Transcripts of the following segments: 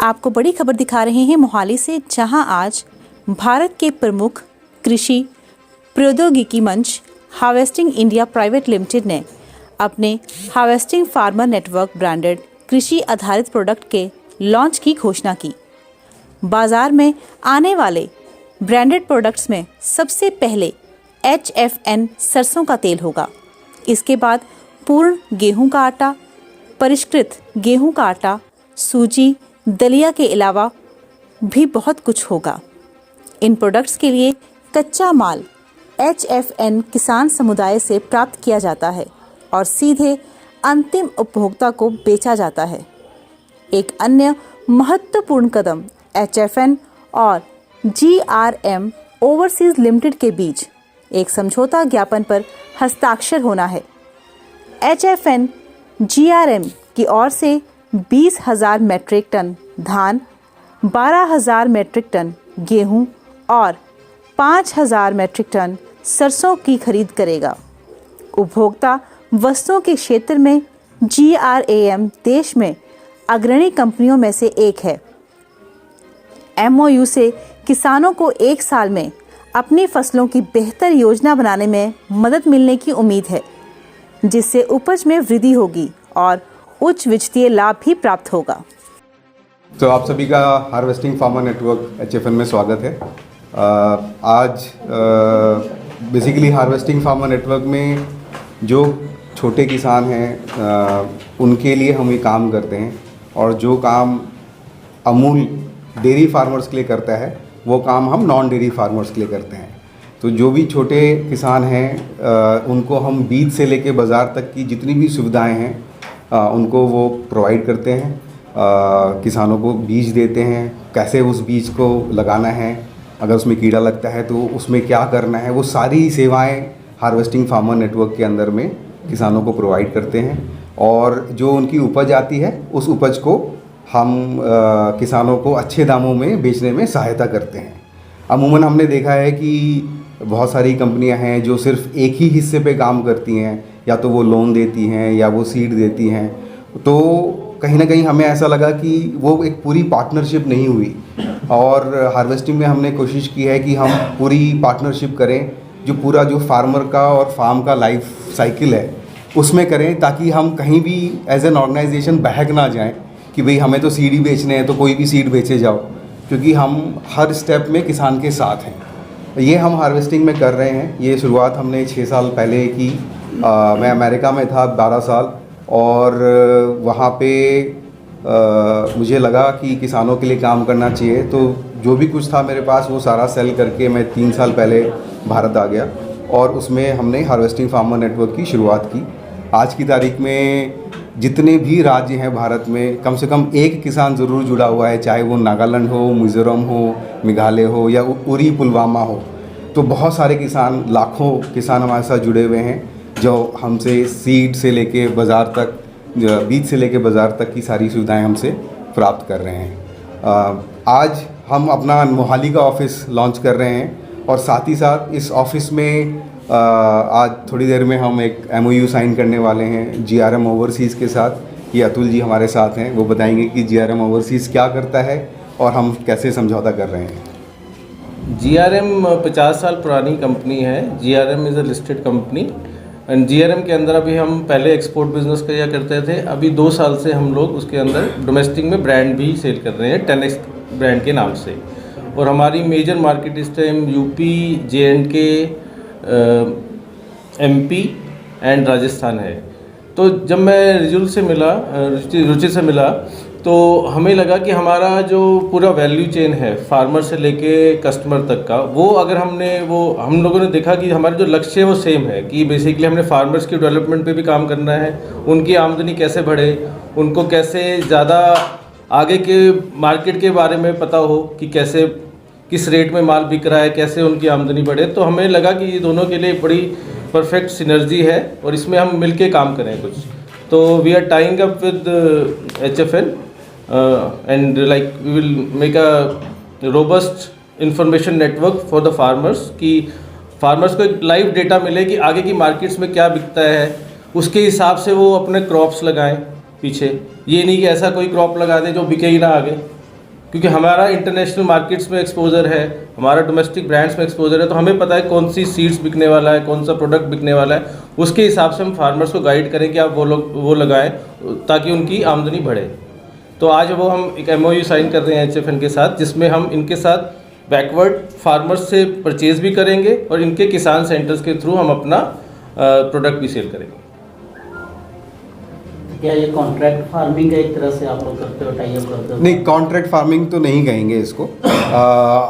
आपको बड़ी खबर दिखा रहे हैं मोहाली से, जहां आज भारत के प्रमुख कृषि प्रौद्योगिकी मंच हार्वेस्टिंग इंडिया प्राइवेट लिमिटेड ने अपने हार्वेस्टिंग फार्मर नेटवर्क ब्रांडेड कृषि आधारित प्रोडक्ट के लॉन्च की घोषणा की। बाजार में आने वाले ब्रांडेड प्रोडक्ट्स में सबसे पहले HFN सरसों का तेल होगा। इसके बाद पूर्ण गेहूं का आटा, परिष्कृत गेहूं का आटा, सूजी, दलिया के अलावा भी बहुत कुछ होगा। इन प्रोडक्ट्स के लिए कच्चा माल HFN किसान समुदाय से प्राप्त किया जाता है और सीधे अंतिम उपभोक्ता को बेचा जाता है। एक अन्य महत्वपूर्ण कदम HFN और GRM ओवरसीज लिमिटेड के बीच एक समझौता ज्ञापन पर हस्ताक्षर होना है। HFN GRM की ओर से 20,000 मैट्रिक टन धान, 12,000 मैट्रिक टन गेहूं और 5,000 मैट्रिक टन सरसों की खरीद करेगा। उपभोक्ता वस्तुओं के क्षेत्र में GRAM देश में अग्रणी कंपनियों में से एक है। MOU से किसानों को एक साल में अपनी फसलों की बेहतर योजना बनाने में मदद मिलने की उम्मीद है, जिससे उपज में वृद्धि होगी और उच्च वित्तीय लाभ भी प्राप्त होगा। तो आप सभी का हार्वेस्टिंग फार्मर नेटवर्क HFN में स्वागत है। आज बेसिकली हार्वेस्टिंग फार्मर नेटवर्क में जो छोटे किसान हैं उनके लिए हम ये काम करते हैं, और जो काम अमूल डेयरी फार्मर्स के लिए करता है वो काम हम नॉन डेयरी फार्मर्स के लिए करते हैं। तो जो भी छोटे किसान हैं उनको हम बीज से लेके बाज़ार तक की जितनी भी सुविधाएं हैं उनको वो प्रोवाइड करते हैं। किसानों को बीज देते हैं, कैसे उस बीज को लगाना है, अगर उसमें कीड़ा लगता है तो उसमें क्या करना है, वो सारी सेवाएं हार्वेस्टिंग फार्मर नेटवर्क के अंदर में किसानों को प्रोवाइड करते हैं। और जो उनकी उपज आती है उस उपज को हम किसानों को अच्छे दामों में बेचने में सहायता करते हैं। अमूमन हमने देखा है कि बहुत सारी कंपनियां हैं जो सिर्फ एक ही हिस्से पे काम करती हैं, या तो वो लोन देती हैं या वो सीड देती हैं। तो कहीं ना कहीं हमें ऐसा लगा कि वो एक पूरी पार्टनरशिप नहीं हुई, और हार्वेस्टिंग में हमने कोशिश की है कि हम पूरी पार्टनरशिप करें, जो पूरा जो फार्मर का और फार्म का लाइफ साइकिल है उसमें करें, ताकि हम कहीं भी एज एन ऑर्गेनाइजेशन बहक ना जाएं कि भाई हमें तो सीड ही बेचने हैं तो कोई भी सीड बेचे जाओ, क्योंकि हम हर स्टेप में किसान के साथ हैं। ये हम हार्वेस्टिंग में कर रहे हैं। ये शुरुआत हमने 6 साल पहले की। मैं अमेरिका में था 12 साल, और वहाँ पे मुझे लगा कि किसानों के लिए काम करना चाहिए, तो जो भी कुछ था मेरे पास वो सारा सेल करके मैं 3 साल पहले भारत आ गया, और उसमें हमने हार्वेस्टिंग फार्मर नेटवर्क की शुरुआत की। आज की तारीख में जितने भी राज्य हैं भारत में, कम से कम एक किसान ज़रूर जुड़ा हुआ है, चाहे वो नागालैंड हो, मिज़ोरम हो, मेघालय हो या उरी पुलवामा हो। तो बहुत सारे किसान, लाखों किसान हमारे साथ जुड़े हुए हैं, जो हमसे सीड से लेके बाज़ार तक, बीज से लेके बाज़ार तक की सारी सुविधाएं हमसे प्राप्त कर रहे हैं। आज हम अपना मोहाली का ऑफ़िस लॉन्च कर रहे हैं, और साथ ही साथ इस ऑफ़िस में आज थोड़ी देर में हम एक MOU साइन करने वाले हैं GRM ओवरसीज़ के साथ। ये अतुल जी हमारे साथ हैं, वो बताएंगे कि GRM ओवरसीज़ क्या करता है और हम कैसे समझौता कर रहे हैं। GRM 50 साल पुरानी कंपनी है। GRM is a listed company, and GRM के अंदर अभी हम पहले एक्सपोर्ट बिजनेस किया करते थे। अभी 2 साल से हम लोग उसके अंदर डोमेस्टिक में ब्रांड भी सेल कर रहे हैं 10X ब्रांड के नाम से। और हमारी मेजर मार्केट इस time UP, J&K, MP and Rajasthan है। तो जब मैं रुचि से मिला तो हमें लगा कि हमारा जो पूरा वैल्यू चेन है फार्मर से लेके कस्टमर तक का, वो अगर हम लोगों ने देखा कि हमारे जो लक्ष्य है वो सेम है, कि बेसिकली हमने फार्मर्स की डेवलपमेंट पे भी काम करना है, उनकी आमदनी कैसे बढ़े, उनको कैसे ज़्यादा आगे के मार्केट के बारे में पता हो कि कैसे किस रेट में माल बिक रहा है, कैसे उनकी आमदनी बढ़े। तो हमें लगा कि ये दोनों के लिए बड़ी परफेक्ट सिनर्जी है और इसमें हम मिलके काम करें कुछ। तो we are tying up with HFN and like we will make a robust information network for the farmers, कि फार्मर्स को एक लाइव डेटा मिले कि आगे की मार्केट्स में क्या बिकता है, उसके हिसाब से वो अपने क्रॉप्स लगाएं पीछे। ये नहीं कि ऐसा कोई क्रॉप लगा दे जो बिके ही ना आगे, क्योंकि हमारा इंटरनेशनल मार्केट्स में एक्सपोजर है, हमारा डोमेस्टिक ब्रांड्स में एक्सपोजर है, तो हमें पता है कौन सी सीड्स बिकने वाला है, कौन सा प्रोडक्ट बिकने वाला है। उसके हिसाब से हम फार्मर्स को गाइड करें कि आप वो लगाएं ताकि उनकी आमदनी बढ़े। तो आज वो हम एक MOU साइन कर रहे हैं HFN के साथ, जिसमें हम इनके साथ बैकवर्ड फार्मर्स से परचेज भी करेंगे और इनके किसान सेंटर्स के थ्रू हम अपना प्रोडक्ट भी सेल करेंगे। क्या ये कॉन्ट्रैक्ट फार्मिंग है एक तरह से आप लोग करते हो, टाई अप करते हो? नहीं, कॉन्ट्रैक्ट फार्मिंग तो नहीं कहेंगे इसको।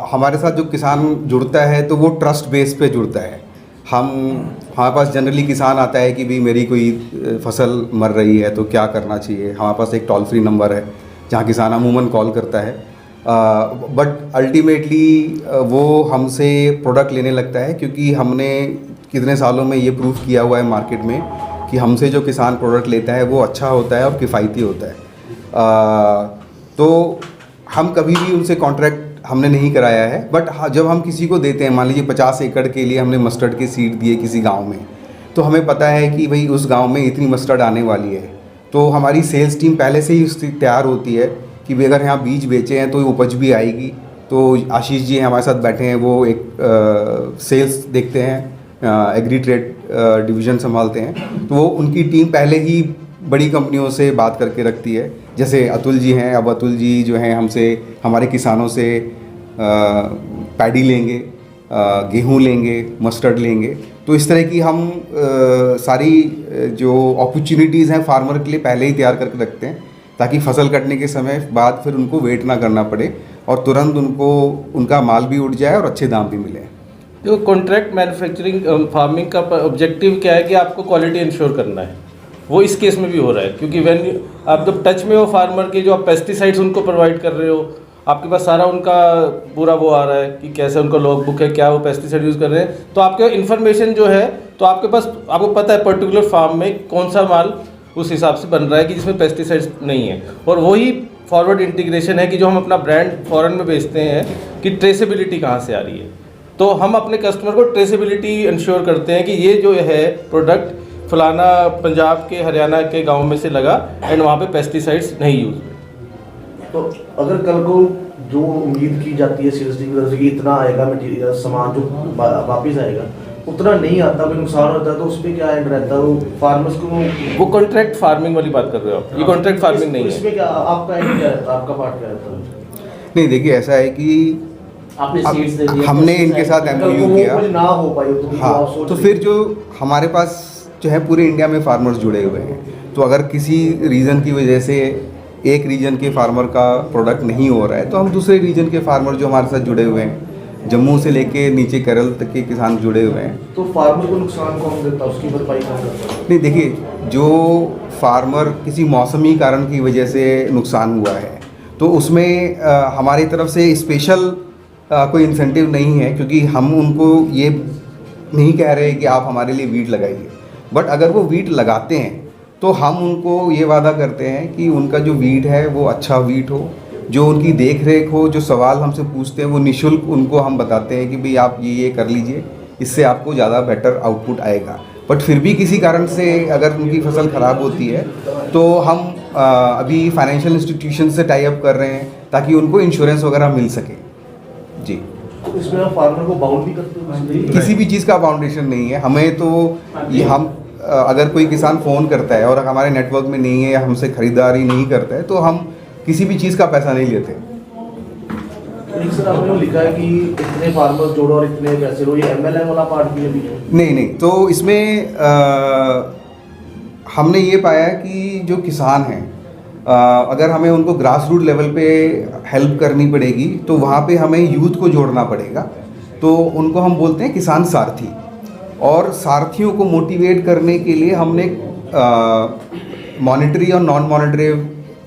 हमारे साथ जो किसान जुड़ता है तो वो ट्रस्ट बेस पे जुड़ता है। हमारे पास जनरली किसान आता है कि भाई मेरी कोई फसल मर रही है तो क्या करना चाहिए। हमारे पास एक टोल फ्री नंबर है जहाँ किसान अमूमन कॉल करता है, बट अल्टीमेटली वो हमसे प्रोडक्ट लेने लगता है, क्योंकि हमने कितने सालों में ये प्रूव किया हुआ है मार्केट में कि हमसे जो किसान प्रोडक्ट लेता है वो अच्छा होता है और किफ़ायती होता है। तो हम कभी भी उनसे कॉन्ट्रैक्ट हमने नहीं कराया है, बट जब हम किसी को देते हैं, मान लीजिए 50 एकड़ के लिए हमने मस्टर्ड के सीड दिए किसी गांव में, तो हमें पता है कि भाई उस गांव में इतनी मस्टर्ड आने वाली है, तो हमारी सेल्स टीम पहले से ही उसकी तैयार होती है कि भाई अगर यहाँ बीज बेचे हैं तो उपज भी आएगी। तो आशीष जी हमारे साथ बैठे हैं, वो एक सेल्स देखते हैं, एग्री ट्रेड डिवीज़न संभालते हैं, तो वो उनकी टीम पहले ही बड़ी कंपनियों से बात करके रखती है। जैसे अतुल जी हैं, अब अतुल जी जो हैं हमसे हमारे किसानों से पैडी लेंगे, गेहूं लेंगे, मस्टर्ड लेंगे। तो इस तरह की हम सारी जो अपॉर्चुनिटीज़ हैं फार्मर के लिए पहले ही तैयार करके रखते हैं, ताकि फसल कटने के समय बाद फिर उनको वेट ना करना पड़े और तुरंत उनको उनका माल भी उठ जाए और अच्छे दाम भी मिले। देखो, कॉन्ट्रैक्ट मैन्युफैक्चरिंग फार्मिंग का ऑब्जेक्टिव क्या है कि आपको क्वालिटी इंश्योर करना है। वो इस केस में भी हो रहा है, क्योंकि व्हेन आप जब टच में हो फार्मर के, जो आप पेस्टिसाइड्स उनको प्रोवाइड कर रहे हो, आपके पास सारा उनका पूरा वो आ रहा है कि कैसे उनका लॉग बुक है, क्या वो पेस्टिसाइड यूज़ कर रहे हैं, तो आपके इन्फॉर्मेशन जो है, तो आपके पास आपको पता है पर्टिकुलर फार्म में कौन सा माल उस हिसाब से बन रहा है कि जिसमें पेस्टिसाइड्स नहीं है। और वही फॉरवर्ड इंटीग्रेशन है कि जो हम अपना ब्रांड फॉरेन में बेचते हैं कि ट्रेसेबिलिटी कहाँ से आ रही है। तो हम अपने कस्टमर को ट्रेसेबिलिटी इंश्योर करते हैं कि ये जो है प्रोडक्ट फलाना पंजाब के, हरियाणा के गांव में से लगा एंड वहाँ पे पेस्टिसाइड्स नहीं यूज़ हुए। तो अगर कल को जो उम्मीद की जाती है सेल्स टीम की तरफ से कि इतना आएगा मटीरियल, सामान जो वापस आएगा, उतना नहीं आता, कोई नुकसान होता है, तो उस पर क्या एंड रहता है वो फार्मर्स को? वो कॉन्ट्रैक्ट फार्मिंग वाली बात कर रहे हो आप, ये कॉन्ट्रैक्ट फार्मिंग नहीं है। इसमें क्या आपका एंड क्या रहता है, आपका पार्ट क्या रहता है? नहीं, देखिए ऐसा है कि आपने सीड्स दे दिए, हमने इनके साथ MOU किया, कुछ ना हो पाई तो हाँ, आप सोच तो रहे फिर जो हमारे पास जो है पूरे इंडिया में फार्मर्स जुड़े हुए हैं, तो अगर किसी रीज़न की वजह से एक रीजन के फार्मर का प्रोडक्ट नहीं हो रहा है, तो हम दूसरे रीजन के फार्मर जो हमारे साथ जुड़े हुए हैं, जम्मू से लेके नीचे केरल तक के किसान जुड़े हुए हैं। तो फार्मर को नुकसान कौन देता है, उसकी भरपाई कौन करता है? नहीं, देखिए, जो फार्मर किसी मौसमी कारण की वजह से नुकसान हुआ है, तो उसमें हमारी तरफ से स्पेशल कोई इंसेंटिव नहीं है, क्योंकि हम उनको ये नहीं कह रहे कि आप हमारे लिए वीट लगाइए। बट अगर वो वीट लगाते हैं तो हम उनको ये वादा करते हैं कि उनका जो वीट है वो अच्छा वीट हो, जो उनकी देख रेख हो, जो सवाल हमसे पूछते हैं वो निःशुल्क उनको हम बताते हैं कि भाई आप ये कर लीजिए, इससे आपको ज़्यादा बेटर आउटपुट आएगा। बट फिर भी किसी कारण से अगर उनकी फसल ख़राब होती है तो हम अभी फाइनेंशियल इंस्टीट्यूशन से टाई अप कर रहे हैं ताकि उनको इंश्योरेंस वगैरह मिल सके। जी, तो इसमें आप फार्मर को बाउंड भी करते हो? किसी भी चीज़ का बाउंडेशन नहीं है हमें। तो ये हम अगर कोई किसान फ़ोन करता है और हमारे नेटवर्क में नहीं है या हमसे ख़रीदारी नहीं करता है, तो हम किसी भी चीज़ का पैसा नहीं लेते। एक सर आपने लिखा है कि इतने फार्मर जोड़ो और इतने पैसे लो, ये MLM वाला पार्ट भी है बीच में? नहीं, तो इसमें हमने ये पाया कि जो किसान हैं, अगर हमें उनको ग्रास रूट लेवल पे हेल्प करनी पड़ेगी तो वहाँ पे हमें यूथ को जोड़ना पड़ेगा। तो उनको हम बोलते हैं किसान सारथी, और सारथियों को मोटिवेट करने के लिए हमने मॉनेटरी और नॉन मॉनेटरी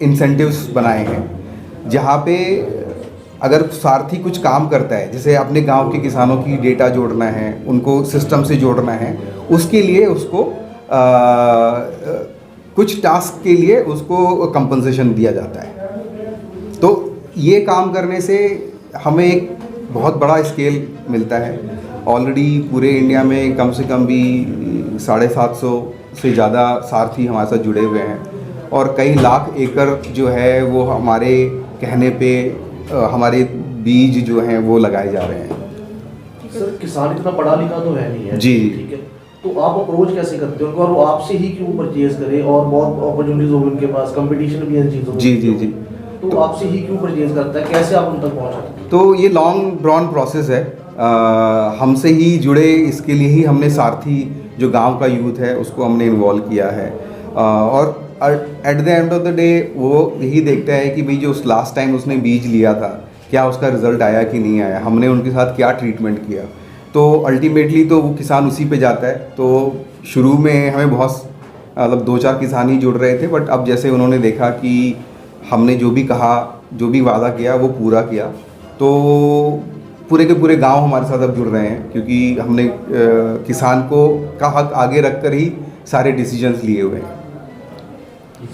इंसेंटिव्स बनाए हैं, जहाँ पे अगर सारथी कुछ काम करता है, जैसे अपने गांव के किसानों की डेटा जोड़ना है, उनको सिस्टम से जोड़ना है, उसके लिए उसको कुछ टास्क के लिए उसको कंपनसेशन दिया जाता है। तो ये काम करने से हमें एक बहुत बड़ा स्केल मिलता है। ऑलरेडी पूरे इंडिया में कम से कम भी 750 से ज़्यादा सारथी हमारे साथ जुड़े हुए हैं, और कई लाख एकड़ जो है वो हमारे कहने पे हमारे बीज जो हैं वो लगाए जा रहे हैं। सर किसान इतना पढ़ा लिखा तो है नहीं है, जी। ठीक है, तो आप अप्रोच कैसे करते हो उनको, और वो आपसे ही क्यों परचेज करें, और बहुत अपॉर्चुनिटीज होगी उनके पास, कंपटीशन भी है इन चीज़ों में। जी जी जी। तो आपसे ही क्यों परचेज करता है, कैसे आप उन तक पहुँचाते हैं? तो ये लॉन्ग ड्रॉन प्रोसेस है, हमसे ही जुड़े, इसके लिए ही हमने सारथी जो गांव का यूथ है उसको हमने इन्वॉल्व किया है, और at the end of the day वो यही देखता है कि भाई जो उस लास्ट टाइम उसने बीज लिया था क्या उसका रिज़ल्ट आया कि नहीं आया, हमने उनके साथ क्या ट्रीटमेंट किया। तो अल्टीमेटली तो वो किसान उसी पे जाता है। तो शुरू में हमें बहुत मतलब 2-4 किसान ही जुड़ रहे थे, बट अब जैसे उन्होंने देखा कि हमने जो भी कहा, जो भी वादा किया वो पूरा किया, तो पूरे के पूरे गांव हमारे साथ अब जुड़ रहे हैं, क्योंकि हमने किसान को का हक आगे रखकर ही सारे डिसीजंस लिए हुए हैं।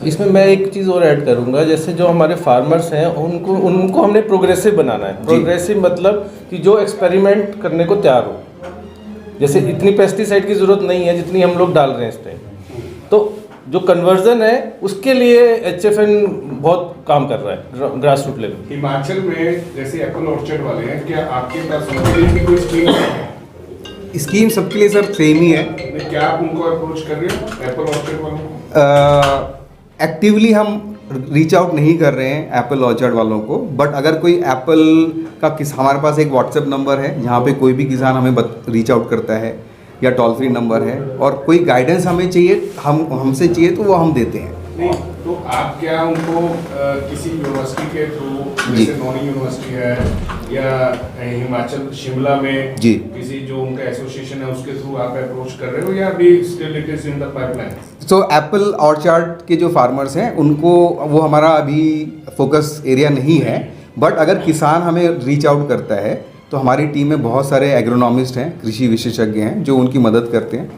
इसमें मैं एक चीज़ और ऐड करूंगा, जैसे जो हमारे फार्मर्स हैं उनको हमने प्रोग्रेसिव बनाना है। प्रोग्रेसिव मतलब कि जो एक्सपेरिमेंट करने को तैयार हो, जैसे इतनी पेस्टिसाइड की ज़रूरत नहीं है जितनी हम लोग डाल रहे हैं इस टाइम, तो जो कन्वर्जन है उसके लिए HFN बहुत काम कर रहा है ग्रास रूट लेवल। हिमाचल में जैसे एप्पल ऑर्चर्ड वाले हैं, क्या आपके पास उनके लिए भी कोई स्कीम है? स्कीम सबके लिए सर सेम ही है। क्या आप उनको अप्रोच कर रहे हो एप्पल ऑर्चर्ड वालों को? एक्टिवली हम रीच आउट नहीं कर रहे हैं एप्पल ऑर्चर्ड वालों को, बट अगर कोई एप्पल का हमारे पास एक व्हाट्सएप नंबर है जहाँ पे कोई भी किसान हमें रीच आउट करता है, या टोल फ्री नंबर है, और कोई गाइडेंस हमें चाहिए, हमसे चाहिए तो वो हम देते हैं। नहीं तो आप क्या उनको किसी यूनिवर्सिटी के थ्रू, जैसे नॉनी यूनिवर्सिटी है या हिमाचल शिमला में जी किसी जो उनका एसोसिएशन है उसके थ्रू आप अप्रोच कर रहे हो, या अभी still it is in the pipeline? तो एप्पल ऑर्चर्ड के जो फार्मर्स हैं उनको, वो हमारा अभी फोकस एरिया नहीं है, बट अगर किसान हमें रीच आउट करता है तो हमारी टीम में बहुत सारे एग्रोनॉमिस्ट हैं, कृषि विशेषज्ञ हैं जो उनकी मदद करते हैं,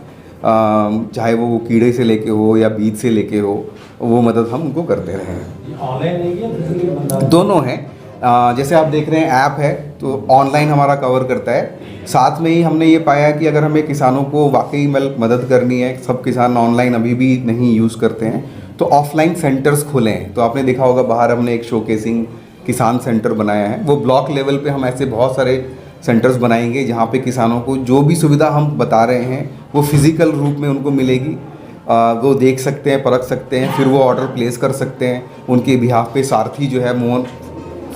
चाहे वो कीड़े से लेके हो या बीज से लेके हो, वो मदद हम उनको करते रहे हैं। ऑनलाइन है या फिजिकली बंदा? दोनों हैं। जैसे आप देख रहे हैं ऐप है तो ऑनलाइन हमारा कवर करता है, साथ में ही हमने ये पाया कि अगर हमें किसानों को वाकई मदद करनी है, सब किसान ऑनलाइन अभी भी नहीं यूज़ करते हैं, तो ऑफलाइन सेंटर्स खोले हैं। तो आपने देखा होगा बाहर हमने एक शोकेसिंग किसान सेंटर बनाया है, वो ब्लॉक लेवल पे हम ऐसे बहुत सारे सेंटर्स बनाएंगे जहाँ पे किसानों को जो भी सुविधा हम बता रहे हैं वो फिज़िकल रूप में उनको मिलेगी, वो देख सकते हैं, परख सकते हैं, फिर वो ऑर्डर प्लेस कर सकते हैं। उनके बिहाफ पे सारथी जो है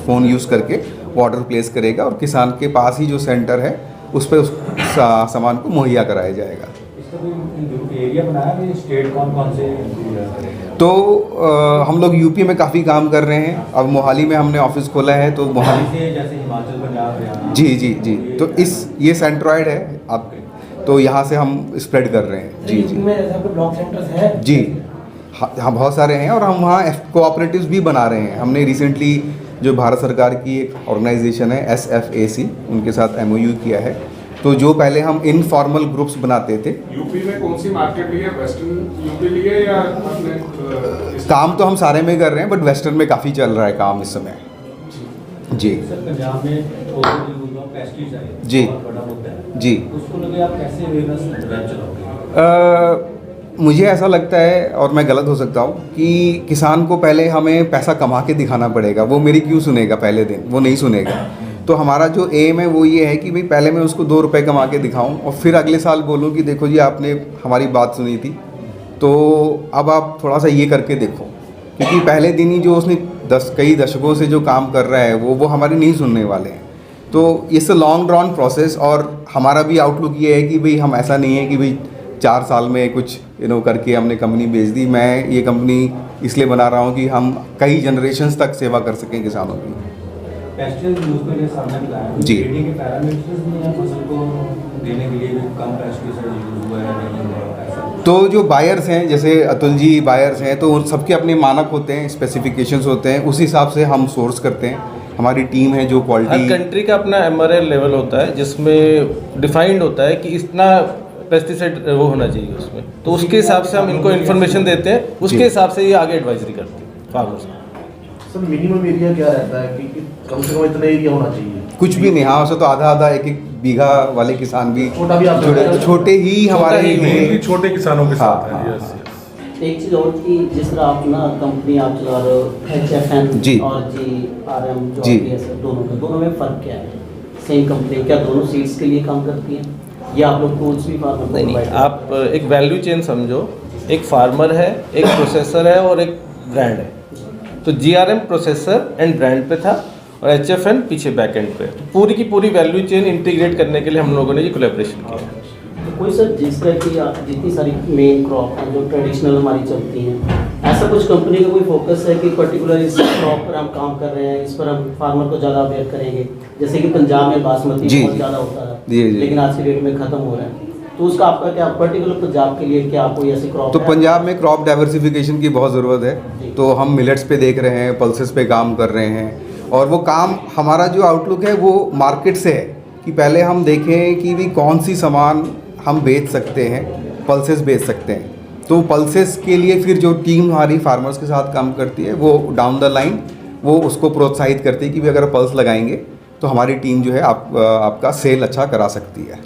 फ़ोन यूज़ करके वो ऑर्डर प्लेस करेगा और किसान के पास ही जो सेंटर है उस पर उस सामान को मुहैया कराया जाएगा। इसका कोई एरिया बनाया है, स्टेट कौन कौन से करेगा? तो हम लोग यूपी में काफ़ी काम कर रहे हैं, अब मोहाली में हमने ऑफिस खोला है, तो मोहाली से जैसे हिमाचल, पंजाब, हरियाणा। जी जी जी। तो ये सेंट्रॉइड है आप, तो यहाँ से हम स्प्रेड कर रहे हैं। जी जी में जैसे आपके ब्लॉक सेंटर्स है? जी हाँ, बहुत सारे हैं, और हम वहाँ कोऑपरेटिव्स भी बना रहे हैं। हमने रिसेंटली जो भारत सरकार की एक ऑर्गेनाइजेशन है SFAC, उनके साथ MOU किया है। तो जो पहले हम इनफॉर्मल ग्रुप्स बनाते थे। यूपी में कौन सी मार्केट ली है? वेस्टर्न यूपी ली है या अपने काम तो हम सारे में कर रहे हैं, बट वेस्टर्न में काफ़ी चल रहा है काम इस समय। जी सर पंजाब में पेस्टिसाइड जी बड़ा मुद्दा है, जी। उसको लेके आप कैसे अवेयरनेस ड्राइव चलाओगे? मुझे ऐसा लगता है, और मैं गलत हो सकता हूँ, कि किसान को पहले हमें पैसा कमा के दिखाना पड़ेगा। वो मेरी क्यों सुनेगा पहले दिन? वो नहीं सुनेगा। तो हमारा जो एम है वो ये है कि भाई पहले मैं उसको 2 रुपये कमा के दिखाऊं और फिर अगले साल बोलूं कि देखो जी आपने हमारी बात सुनी थी, तो अब आप थोड़ा सा ये करके देखो। क्योंकि पहले दिन ही जो उसने कई दशकों से जो काम कर रहा है वो हमारी नहीं सुनने वाले हैं। तो it's a long drawn process, और हमारा भी आउटलुक ये है कि भाई हम ऐसा नहीं है कि भाई 4 साल में कुछ करके हमने कंपनी बेच दी। मैं ये कंपनी इसलिए बना रहा हूँ कि हम कई जनरेशन्स तक सेवा कर सकें किसानों की। पेस्टिसाइड यूज करके सामने बताया जी। ग्रेडिंग के पैरामीटर्स में या फसल को देने के लिए भी कम पेस्टिसाइड यूज हुआ है नहीं हुआ है, ऐसा कुछ? तो जो बायर्स हैं, जैसे अतुल जी बायर्स हैं, तो उन सबके अपने मानक होते हैं, स्पेसिफिकेशंस होते हैं, उस हिसाब से हम सोर्स करते हैं। हमारी टीम है जो हर क्वालिटी, कंट्री का अपना MRL लेवल होता है जिसमें डिफाइंड होता है कि इतना पेस्टिसाइड वो होना चाहिए उसमें, तो उसके हिसाब से हम इनको इन्फॉर्मेशन देते हैं, उसके हिसाब से ये आगे एडवाइजरी करते हैं फार्मर्स को। सर मिनिमम एरिया क्या रहता है कि कम से कम इतना एरिया होना चाहिए? कुछ भी नहीं, हाँ, उसे तो आधा एक बीघा वाले किसान भी छोटा भी आप छोटे ही हमारे छोटा ही में- मेनली छोटे किसानों के साथ हाँ, है। हाँ, यस यस। एक चीज़ और कि जिस तरह आप ना कंपनी आप चला रहे हो HFN जी। और GRM जो जी। आपकी है दोनों में फ़र्क क्या है? सेम कंपनी क्या दोनों सीड्स के लिए काम करती हैं या आप लोग टूल्स भी फार्मर को नहीं provide नहीं, आप एक वैल्यू चेन समझो, एक फार्मर है, एक प्रोसेसर है और एक ब्रांड है। तो GRM प्रोसेसर एंड ब्रांड पे था और HFN पीछे बैक एंड पे। तो पूरी की पूरी वैल्यू चेन इंटीग्रेट करने के लिए हम लोगों ने ये कोलैबोरेशन किया है। तो कोई सर जिस तरह की जितनी सारी मेन क्रॉप हैं जो ट्रेडिशनल हमारी चलती हैं, ऐसा कुछ कंपनी का कोई फोकस है कि पर्टिकुलर इस क्रॉप पर हम काम कर रहे हैं, इस पर हम फार्मर को ज़्यादा अवेयर करेंगे? जैसे कि पंजाब में बासमती जी। बहुत ज़्यादा होता था, जी, जी। लेकिन आज के डेट में ख़त्म हो रहा है। तो उसका आपका क्या पर्टिकुलर पंजाब के लिए क्या कोई ऐसी क्रॉप तो है? पंजाब में क्रॉप डाइवर्सिफिकेशन की बहुत ज़रूरत है, तो हम मिलेट्स पे देख रहे हैं, पल्सेस पे काम कर रहे हैं। और वो काम हमारा जो आउटलुक है वो मार्केट से है कि पहले हम देखें कि भी कौन सी सामान हम बेच सकते हैं, पल्सेस बेच सकते हैं। तो पल्सेस के लिए फिर जो टीम हमारी फार्मर्स के साथ काम करती है वो डाउन द लाइन वो उसको प्रोत्साहित करती है कि भी अगर पल्स लगाएंगे तो हमारी टीम जो है आपका सेल अच्छा करा सकती है।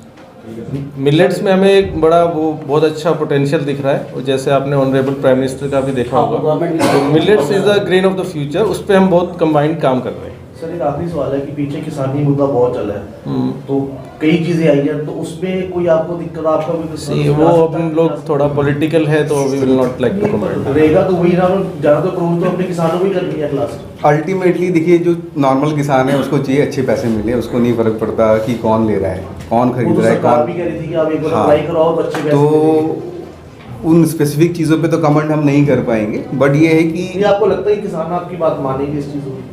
मिलेट्स में हमें एक बड़ा वो बहुत अच्छा पोटेंशियल दिख रहा है, और जैसे आपने ऑनरेबल प्राइम मिनिस्टर का भी देखा होगा, millets is the grain of the future. उस पर हम बहुत कंबाइंड काम कर रहे हैं। सर एक आखिरी सवाल है कि पीछे किसानी मुद्दा बहुत चला है, तो कई चीज़ें आई हैं, तो उसमें कोई आपको दिक्कत आपका भी वो हम लोग थोड़ा पॉलिटिकल है तो we will not like to comment. रहेगा तो वही ना, ज़्यादा तो प्रूव तो अपने किसानों को ही करनी है लास्ट। अल्टीमेटली देखिए, जो नॉर्मल किसान है उसको चाहिए अच्छे पैसे मिले, उसको नहीं फ़र्क पड़ता कि कौन ले रहा है, कौन खरीद रहा है, सरकार भी कौन। कह रही थी कि आप एक बार हाँ। अप्लाई कराओ तो अच्छे पैसे तो उन स्पेसिफिक चीज़ों पे तो कमेंट हम नहीं कर पाएंगे, बट ये है मिलेंगे। कि ये आपको लगता है कि किसान आपकी बात मानेंगे इस चीज़ों में?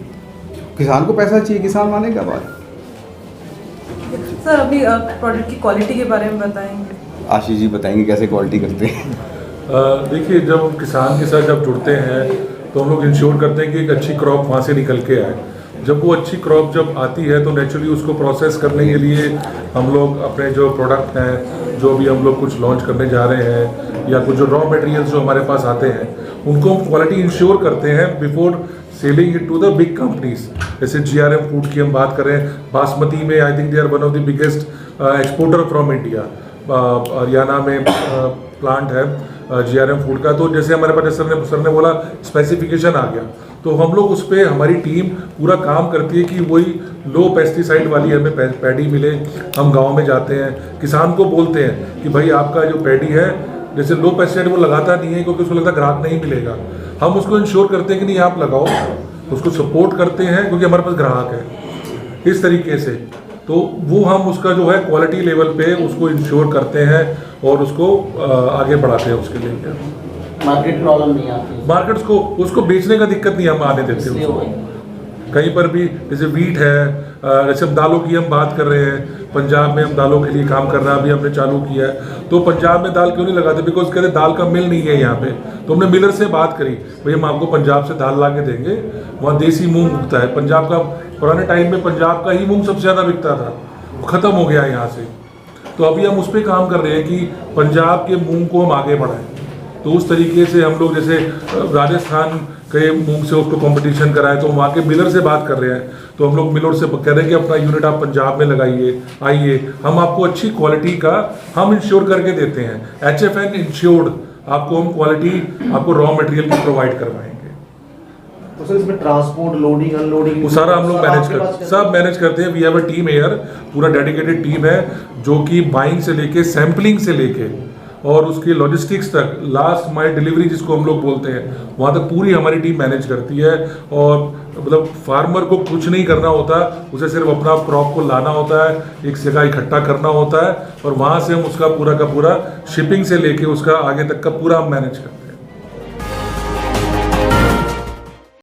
किसान को पैसा चाहिए, किसान मानेगा बात। सर अभी प्रोडक्ट की क्वालिटी के बारे में बताएंगे? आशीष जी बताएंगे कैसे क्वालिटी करते हैं। देखिए, जब हम किसान के साथ जब जुड़ते हैं तो हम लोग इंश्योर करते हैं कि एक अच्छी क्रॉप वहाँ से निकल के आए। जब वो अच्छी क्रॉप जब आती है तो नेचुरली उसको प्रोसेस करने के लिए हम लोग अपने जो प्रोडक्ट हैं, जो भी हम लोग कुछ लॉन्च करने जा रहे हैं, या कुछ जो रॉ मटेरियल्स जो हमारे पास आते हैं, उनको हम क्वालिटी इंश्योर करते हैं before selling it to the big companies. जैसे GRM फूड की हम बात करें, बासमती में I think they are one of the biggest exporter from India. Haryana में प्लांट है GRM फूड का। तो जैसे हमारे पास सर ने बोला स्पेसिफिकेशन आ गया, तो हम लोग उस पर हमारी टीम पूरा काम करती है कि वही लो पेस्टिसाइड वाली हमें पैडी मिले। हम गांव में जाते हैं, किसान को बोलते हैं कि भाई आपका जो पैडी है, जैसे लो पेस्टिसाइड वो लगाता नहीं है क्योंकि उसको लगता है ग्राहक नहीं मिलेगा। हम उसको इंश्योर करते हैं कि नहीं आप लगाओ, उसको सपोर्ट करते हैं क्योंकि हमारे पास ग्राहक है। इस तरीके से तो वो हम उसका जो है क्वालिटी लेवल पे उसको इंश्योर करते हैं और उसको आगे बढ़ाते हैं उसके लिए। मार्केट प्रॉब्लम नहीं आती, मार्केट्स को उसको बेचने का दिक्कत नहीं हम आने देते इसलिए उसको। वो कहीं पर भी जैसे वीट है, जैसे हम दालों की हम बात कर रहे हैं, पंजाब में हम दालों के लिए काम करना अभी हमने चालू किया है। तो पंजाब में दाल क्यों नहीं लगाते? बिकॉज कहते दाल का मिल नहीं है यहाँ पे। तो हमने मिलर से बात करी, भाई हम आपको पंजाब से दाल ला के देंगे, वहाँ देसी मूंग उगता है। पंजाब का पुराने टाइम में पंजाब का ही मूंग सबसे ज़्यादा बिकता था, ख़त्म हो गया यहाँ से। तो अभी हम उस पर काम कर रहे हैं कि पंजाब के मूंग को हम आगे बढ़ाएं। तो उस तरीके से हम लोग जैसे राजस्थान के मूंग से उसको कंपटीशन कराएं, तो वहाँ के मिलर से बात कर रहे हैं। तो हम लोग मिलर से कह रहे हैं कि अपना यूनिट आप पंजाब में लगाइए, आइए, हम आपको अच्छी क्वालिटी का हम इंश्योर करके देते हैं। HFN इंश्योर्ड आपको हम क्वालिटी, आपको रॉ मटेरियल की प्रोवाइड करवाएंगे। तो सर इसमें ट्रांसपोर्ट, लोडिंग, अनलोडिंग वो सारा हम लोग मैनेज करते हैं, सब मैनेज करते हैं। We have a team here, पूरा डेडिकेटेड टीम है जो कि बाइंग से लेके, सैम्पलिंग से लेके और उसकी लॉजिस्टिक्स तक, लास्ट माइल डिलीवरी जिसको हम लोग बोलते हैं, वहाँ तक पूरी हमारी टीम मैनेज करती है। और मतलब फार्मर को कुछ नहीं करना होता, उसे सिर्फ अपना क्रॉप को लाना होता है, एक जगह इकट्ठा करना होता है, और वहाँ से हम उसका पूरा का पूरा शिपिंग से लेके उसका आगे तक का पूरा हम मैनेज करते हैं।